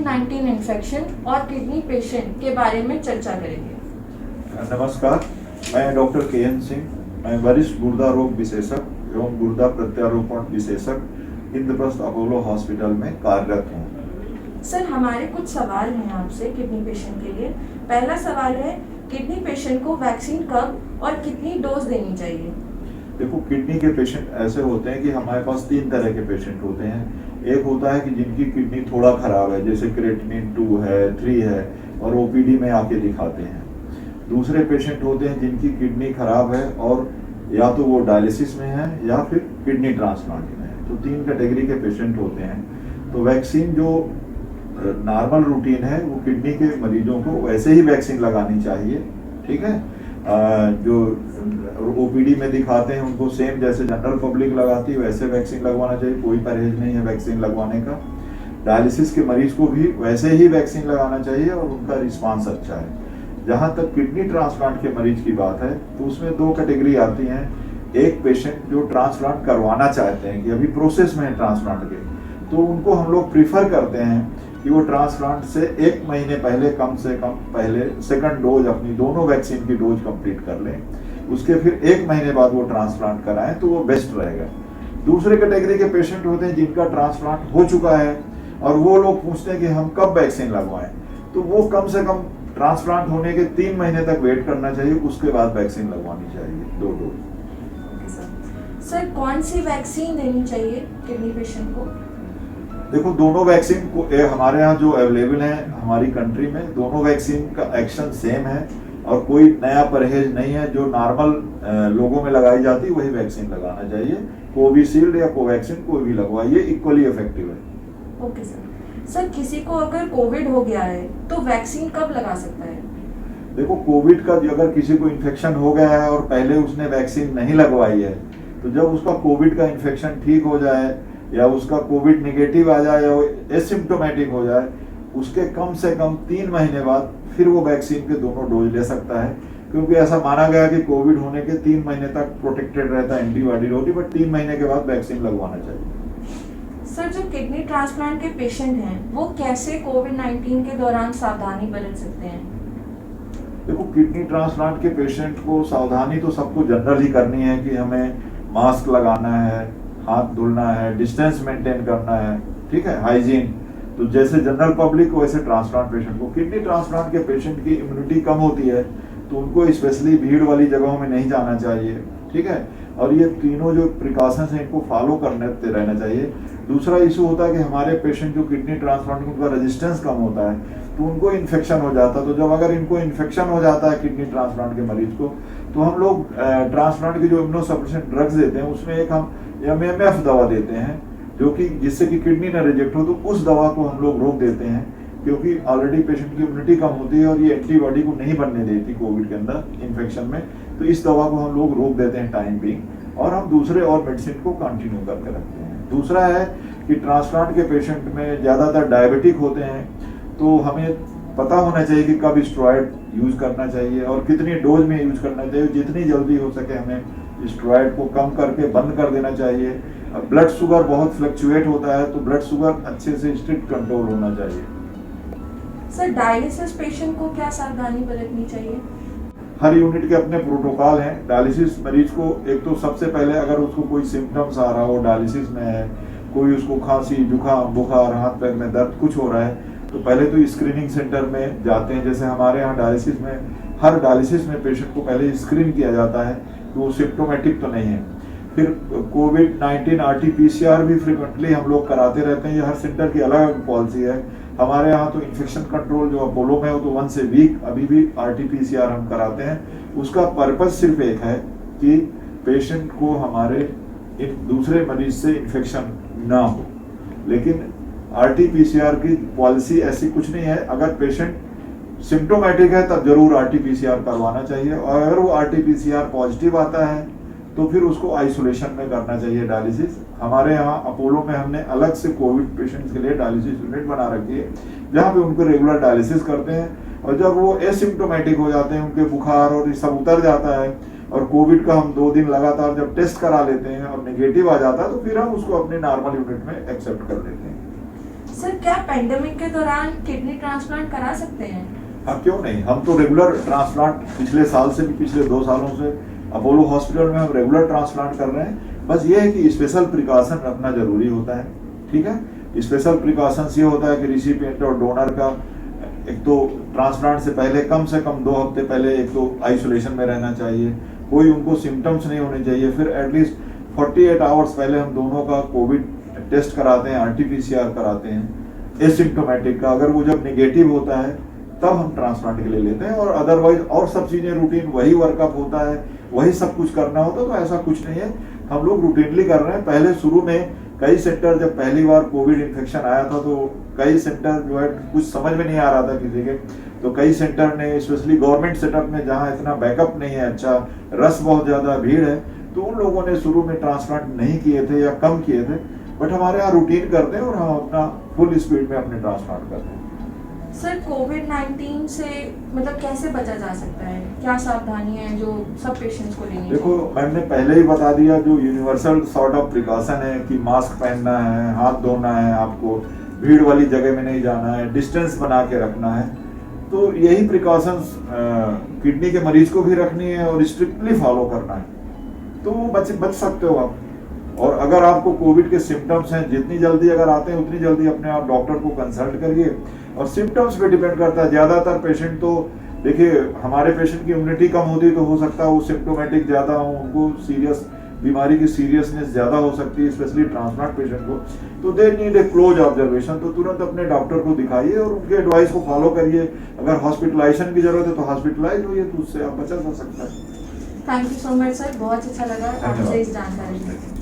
कोविड-19 infection और kidney patient के बारे में चर्चा करेंगे। नमस्कार, मैं डॉक्टर के.एन. सिंह। मैं वरिष्ठ गुर्दा रोग विशेषज्ञ एवं गुर्दा प्रत्यारोपण विशेषज्ञ इंद्रप्रस्थ अपोलो हॉस्पिटल में कार्यरत हूँ। सर, हमारे कुछ सवाल हैं आपसे किडनी पेशेंट के लिए। पहला सवाल है, किडनी पेशेंट को वैक्सीन कब और कितनी डोज देनी चाहिए? देखो, किडनी के पेशेंट ऐसे होते हैं कि हमारे पास 3 तरह के पेशेंट होते हैं। एक होता है कि जिनकी किडनी थोड़ा खराब है, जैसे क्रेटिनिन 2 है, 3 है और ओपीडी में आके दिखाते हैं। दूसरे पेशेंट होते हैं जिनकी किडनी खराब है और या तो वो डायलिसिस में है या फिर किडनी ट्रांसप्लांट में है। तो 3 कैटेगरी के पेशेंट होते हैं। तो वैक्सीन जो नॉर्मल रूटीन है वो किडनी के मरीजों को वैसे ही वैक्सीन लगानी चाहिए, ठीक है। जो ओपीडी में दिखाते हैं उनको सेम जैसे जनरल पब्लिक लगाती है वैसे वैक्सीन लगवाना चाहिए, कोई परहेज नहीं है वैक्सीन लगवाने का। डायलिसिस के मरीज को भी वैसे ही वैक्सीन लगाना चाहिए और उनका रिस्पांस अच्छा है। जहाँ तक किडनी ट्रांसप्लांट के मरीज की बात है तो उसमें 2 कैटेगरी आती हैं। एक पेशेंट जो ट्रांसप्लांट करवाना चाहते हैं कि अभी प्रोसेस में है ट्रांसप्लांट के, तो उनको हम लोग प्रीफर करते हैं कि वो ट्रांसप्लांट से 1 महीने पहले कम से कम पहले सेकंड डोज अपनी दोनों वैक्सीन की डोज कंप्लीट कर लें, उसके फिर 1 महीने बाद वो ट्रांसप्लांट कराएं तो वो बेस्ट रहेगा। दूसरे कैटेगरी के पेशेंट होते हैं जिनका ट्रांसप्लांट हो चुका है और वो लोग पूछते हैं कि हम कब वैक्सीन लगवाएं, तो वो कम से कम ट्रांसप्लांट होने के 3 महीने तक वेट करना चाहिए, उसके बाद वैक्सीन लगवानी चाहिए 2 डोज। सर, कौन सी वैक्सीन देनी चाहिए किडनी पेशेंट को? देखो, दोनों वैक्सीन को हमारे यहाँ जो अवेलेबल है हमारी कंट्री में, दोनों वैक्सीन का एक्शन सेम है और कोई नया परहेज नहीं है। जो नॉर्मल लोगों में लगाई जाती है वही वैक्सीन लगाना चाहिए। कोविशील्ड या कोवैक्सीन कोई भी लगवाइए, इक्वली इफेक्टिव है। Okay sir. सर, किसी को अगर कोविड हो गया है तो वैक्सीन कब लगा सकता है? देखो, कोविड का अगर किसी को इन्फेक्शन हो गया है और पहले उसने वैक्सीन नहीं लगवाई है, तो जब उसका कोविड का इन्फेक्शन ठीक हो जाए या उसका कोविड नेगेटिव आ जाए या एसिम्प्टोमेटिक हो जाए, उसके कम से कम 3 महीने बाद फिर वो वैक्सीन के दोनों डोज ले सकता है। क्योंकि ऐसा माना गया कि कोविड होने के 3 महीने तक प्रोटेक्टेड रहता है एंटीबॉडी रोटी, बट 3 महीने के बाद वैक्सीन लगवाना चाहिए। सर, जो किडनी ट्रांसप्लांट के पेशेंट हैं वो कैसे कोविड-19 के दौरान सावधानी बरत सकते हैं? देखो, किडनी ट्रांसप्लांट के पेशेंट को सावधानी तो सबको जनरल ही करनी है कि हमें मास्क लगाना है, हाथ धुलना है, डिस्टेंस मेंटेन करना है, ठीक है, हाइजीन। तो जैसे जनरल पब्लिक को वैसे ट्रांसप्लांट पेशेंट को। किडनी ट्रांसप्लांट के पेशेंट की इम्यूनिटी कम होती है तो उनको स्पेशली भीड़ वाली जगहों में नहीं जाना चाहिए, ठीक है। और ये तीनों जो प्रिकॉशंस हैं इनको फॉलो करते रहना चाहिए। दूसरा इशू होता है कि हमारे पेशेंट जो किडनी ट्रांसप्लांट उनका रेजिस्टेंस कम होता है तो उनको इन्फेक्शन हो जाता है। तो जब अगर इनको इन्फेक्शन हो जाता है किडनी ट्रांसप्लांट के मरीज को, तो हम लोग ट्रांसप्लांट की जो इम्यूनोसप्रेसेंट ड्रग्स देते हैं उसमें एक हम एमएमएफ दवा देते हैं, जो कि जिससे कि किडनी ना रिजेक्ट हो, तो उस दवा को हम लोग रोक देते हैं क्योंकि ऑलरेडी पेशेंट की इम्यूनिटी कम होती है और ये एंटीबॉडी को नहीं बनने देती कोविड के अंदर इन्फेक्शन में। तो इस दवा को हम लोग रोक देते हैं टाइम बिंग, और हम दूसरे और मेडिसिन को कंटिन्यू करके रखते हैं। दूसरा है कि ट्रांसप्लांट के पेशेंट में ज़्यादातर डायबिटिक होते हैं, तो हमें पता होना चाहिए कि कब स्टेरॉइड यूज करना चाहिए और कितनी डोज में यूज करना चाहिए। जितनी जल्दी हो सके हमें स्टेरॉइड को कम करके बंद कर देना चाहिए। ब्लड शुगर बहुत फ्लक्चुएट होता है तो ब्लड शुगर अच्छे से स्ट्रिक्ट कंट्रोल होना चाहिए। सर, डायलिसिस पेशेंट को क्या सावधानी बरतनी चाहिए? हर यूनिट के अपने प्रोटोकॉल हैं। डायलिसिस मरीज को एक तो सबसे पहले अगर उसको कोई सिम्टम्स आ रहा हो, डायलिसिस में है, कोई उसको खांसी, जुकाम, बुखार, हाथ पैर में दर्द कुछ हो रहा है, तो पहले तो स्क्रीनिंग सेंटर में जाते हैं। जैसे हमारे यहाँ डायलिसिस में हर डायलिसिस में पेशेंट को पहले स्क्रीन किया जाता है कि वो सिम्टोमेटिक तो नहीं है। फिर कोविड-19 RT-PCR भी फ्रिक्वेंटली हम लोग कराते रहते हैं। ये हर सेंटर की अलग पॉलिसी है। हमारे यहाँ तो इन्फेक्शन कंट्रोल जो अपोलो में हो तो 1 वीक अभी भी RT-PCR हम कराते हैं। उसका पर्पज सिर्फ एक है कि पेशेंट को हमारे दूसरे मरीज से इन्फेक्शन ना हो। लेकिन RT-PCR की पॉलिसी ऐसी कुछ नहीं है। अगर पेशेंट सिम्टोमेटिक है तब जरूर RT-PCR करवाना चाहिए, और अगर वो RT-PCR पॉजिटिव आता है तो फिर उसको आइसोलेशन में करना चाहिए डायलिसिस। हमारे यहाँ अपोलो में हमने अलग से कोविड पेशेंट्स के लिए डायलिसिस यूनिट बना रखी है जहाँ पे उनको रेगुलर डायलिसिस करते हैं। और जब वो एसिम्प्टोमेटिक हो जाते हैं, उनके बुखार और ये सब उतर जाता है और कोविड का हम 2 दिन लगातार जब टेस्ट करा लेते हैं और नेगेटिव आ जाता है, तो फिर हम उसको अपने नॉर्मल यूनिट में एक्सेप्ट कर लेते हैं। सर क्या पेंडेमिक के दौरान किडनी ट्रांसप्लांट करा सकते हैं? हाँ, क्यों नहीं। हम तो रेगुलर ट्रांसप्लांट पिछले साल से भी, पिछले 2 सालों से अपोलो हॉस्पिटल में हम रेगुलर ट्रांसप्लांट कर रहे हैं। बस ये है कि स्पेशल प्रिकॉशन रखना जरूरी होता है, ठीक है। स्पेशल प्रिकॉशंस ये होता है कि रिसिपिएंट और डोनर का एक तो ट्रांसप्लांट से पहले कम 2 हफ्ते पहले एक तो आइसोलेशन में रहना चाहिए, कोई उनको सिम्टम्स नहीं होने चाहिए। फिर एटलीस्ट 48 आवर्स पहले हम दोनों का कोविड टेस्ट कराते हैं, RT-PCR कराते हैं एसिम्प्टोमेटिक का। अगर वो जब नेगेटिव होता है तब हम ट्रांसप्लांट के लिए लेते हैं, और अदरवाइज और सब चीजें रूटीन वही वर्कअप होता है, वही सब कुछ करना होता है। तो ऐसा कुछ नहीं है, हम लोग रूटीनली कर रहे हैं। पहले शुरू में कई सेंटर, जब पहली बार कोविड इन्फेक्शन आया था तो कई सेंटर जो है कुछ समझ में नहीं आ रहा था किसी के, तो कई सेंटर ने, स्पेशली गवर्नमेंट सेटअप में जहाँ इतना बैकअप नहीं है, अच्छा रस बहुत ज्यादा भीड़ है, तो उन लोगों ने शुरू में ट्रांसप्लांट नहीं किए थे या कम किए थे। बट हमारे यहाँ रूटीन करते हैं और हम अपना फुल स्पीड में अपने ट्रांसप्लांट करते हैं। सर कोविड-19 से मतलब कैसे बचा जा सकता है? क्या सावधानी है जो सब पेशेंट्स को लेनी देखो, चाहिए? मैंने पहले ही बता दिया, जो यूनिवर्सल सॉर्ट ऑफ प्रिकॉशन है कि मास्क पहनना है, हाथ धोना है, आपको भीड़ वाली जगह में नहीं जाना है, डिस्टेंस बना के रखना है। तो यही प्रिकॉशंस किडनी के मरीज को भी रखनी है और स्ट्रिक्टली फॉलो करना है, तो बच सकते हो आप। और अगर आपको कोविड के सिम्टम्स हैं, जितनी जल्दी अगर आते हैं उतनी जल्दी अपने आप डॉक्टर को कंसल्ट करिए। और सिम्टम्स पे डिपेंड करता है। ज़्यादातर पेशेंट तो देखिए, हमारे पेशेंट की इम्यूनिटी कम होती है तो हो सकता है वो सिम्टोमेटिक ज़्यादा हो, उनको सीरियस बीमारी की सीरियसनेस ज़्यादा हो सकती है, स्पेशली ट्रांसप्लांट पेशेंट को। तो they need a close observation, तो तुरंत अपने डॉक्टर को दिखाइए और उनके एडवाइस को फॉलो करिए। अगर हॉस्पिटलाइजेशन की जरूरत है तो हॉस्पिटलाइज होइए, तो उससे आप बचा जा सकता है। Thank you so much sir, बहुत अच्छा लगा आपसे इस जानकारी।